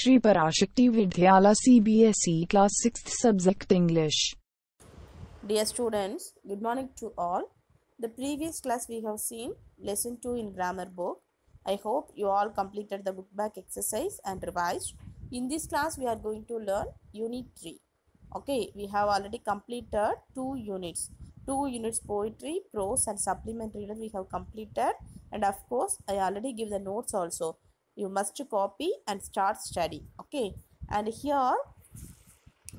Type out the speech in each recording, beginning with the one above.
Shri Parashakti Vidyala CBSE Class 6th Subject English. Dear students, good morning to all. The previous class we have seen lesson 2 in grammar book. I hope you all completed the book back exercise and revised. In this class we are going to learn unit 3. Okay, we have already completed 2 units. 2 units poetry, prose and supplementary reader we have completed, and of course I already give the notes also. You must copy and start study. Okay, and here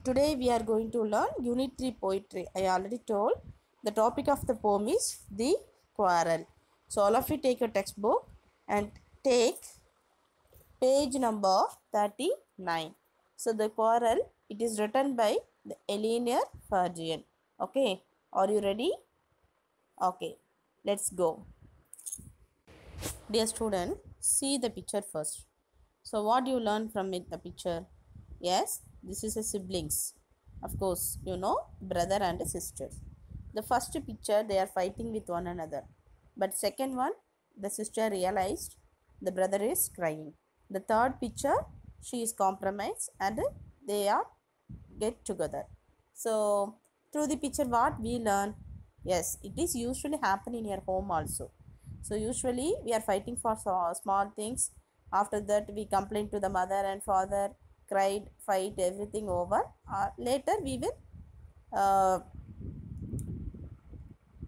today we are going to learn unit 3 poetry. I already told the topic of the poem is The Quarrel. So all of you take your textbook and take page number 39. So The Quarrel, it is written by the Eleanor Fargian. Okay, are you ready? Okay, let's go. Dear student, see the picture first. So what do you learn from it, the picture? Yes, this is a siblings. Of course, you know, brother and sister. The first picture, they are fighting with one another. But second one, the sister realized the brother is crying. The third picture, she is compromised and they are get together. So through the picture, what we learn? Yes, it is usually happen in your home also. So usually we are fighting for small things. After that we complain to the mother and father, cried, fight, everything over. Later uh,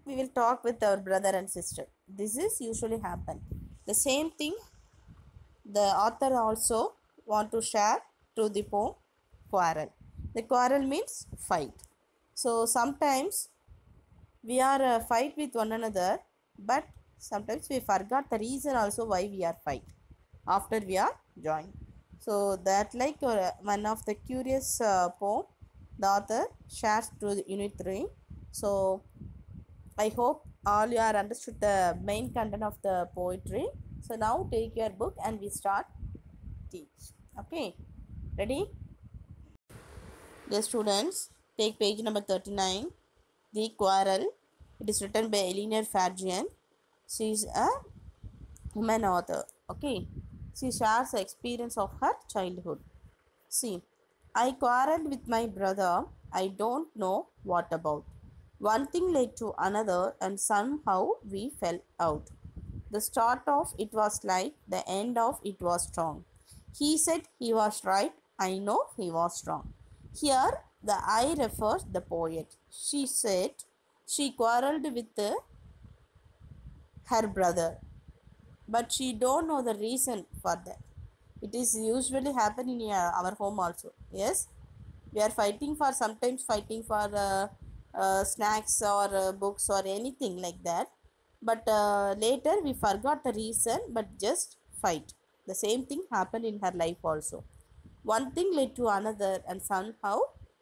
we will talk with our brother and sister. This is usually happen. The same thing the author also want to share to the poem Quarrel. The quarrel means fight. So sometimes we are fight with one another, but sometimes we forgot the reason also why we are fight after we are joined. So that like one of the curious poem the author shares to the unit 3. So I hope all you are understood the main content of the poetry. So now take your book and we start teach. Okay, ready? Dear students, take page number 39. The Quarrel. It is written by Eleanor Fargian. She is a woman author. Okay, she shares the experience of her childhood. See, I quarreled with my brother. I don't know what about. One thing led to another, and somehow we fell out. The start of it was light, the end of it was strong. He said he was right. I know he was wrong. Here, the I refers the poet. She said she quarreled with her brother, but she don't know the reason for that. It is usually happen in our home also. Yes, we are fighting for sometimes fighting for snacks or books or anything like that, but later we forgot the reason but just fight. The same thing happened in her life also. One thing led to another and somehow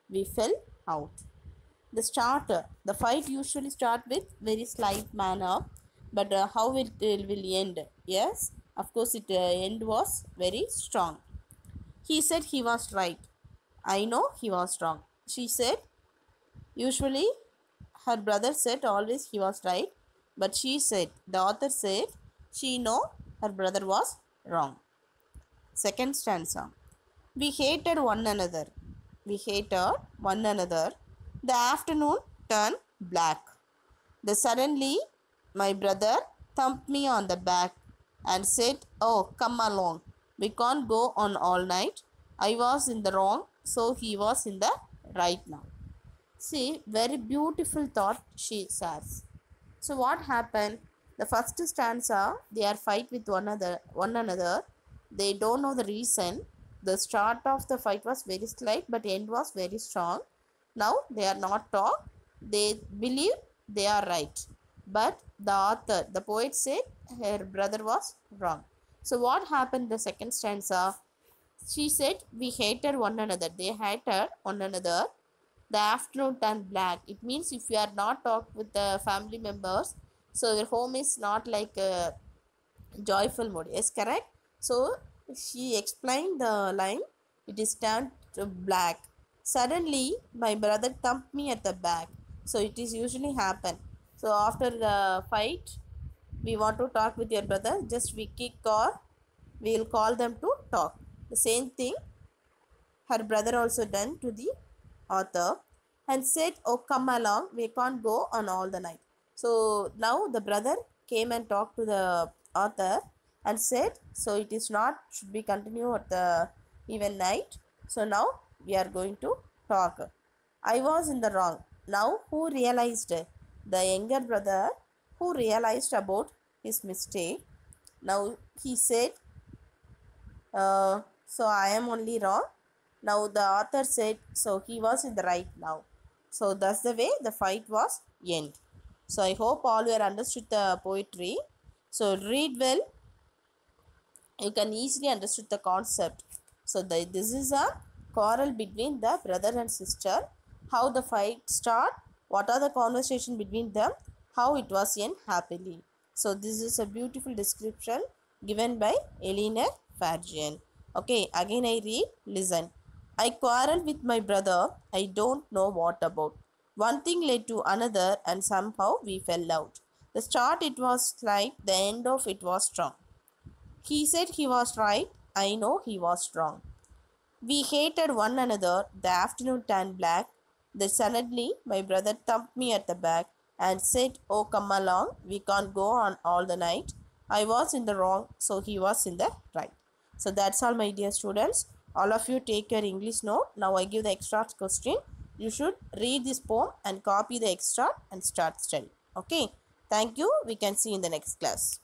we fell out. The fight usually start with very slight manner, but how it will end? Yes, of course it end was very strong. He said he was right. I know he was wrong. She said usually her brother said always he was right, but she said, the author said, she know her brother was wrong. Second stanza. We hated one another. We hated one another. The afternoon turned black. Suddenly my brother thumped me on the back and said, oh, come along. We can't go on all night. I was in the wrong, so he was in the right now. See, very beautiful thought she says. So what happened? The first stanza, they are fight with one another. They don't know the reason. The start of the fight was very slight, but end was very strong. Now they are not talk. They believe they are right. But the author, the poet said her brother was wrong. So what happened the second stanza? She said we hated one another. They hated one another. The afternoon turned black. It means if you are not talk with the family members, so your home is not like a joyful mood. Yes, correct. So she explained the line. It is turned to black. Suddenly my brother thumped me at the back. So it is usually happen. So after the fight, we want to talk with your brother. Just we kick or we will call them to talk. The same thing her brother also done to the author and said, "Oh, come along, we can't go on all the night." So now the brother came and talked to the author and said, "So it is not should be continue at the even night. So now we are going to talk. I was in the wrong. Now who realized it? The younger brother who realized about his mistake. Now he said, so I am only wrong. Now the author said, so he was in the right now. So that's the way the fight was end. So I hope all you understood the poetry. So read well, you can easily understood the concept. So this is a quarrel between the brother and sister. How the fight start, what are the conversation between them, how it was end happily. So this is a beautiful description given by Eleanor Fargian. Okay, again I read, listen. I quarreled with my brother, I don't know what about. One thing led to another and somehow we fell out. The start it was slight, the end of it was strong. He said he was right, I know he was wrong. We hated one another, the afternoon turned black. Then suddenly my brother thumped me at the back and said, "Oh, come along, we can't go on all the night." I was in the wrong, so he was in the right. So that's all, my dear students. All of you take your English note. Now I give the extra question. You should read this poem and copy the extra and start study. Okay. Thank you. We can see in the next class.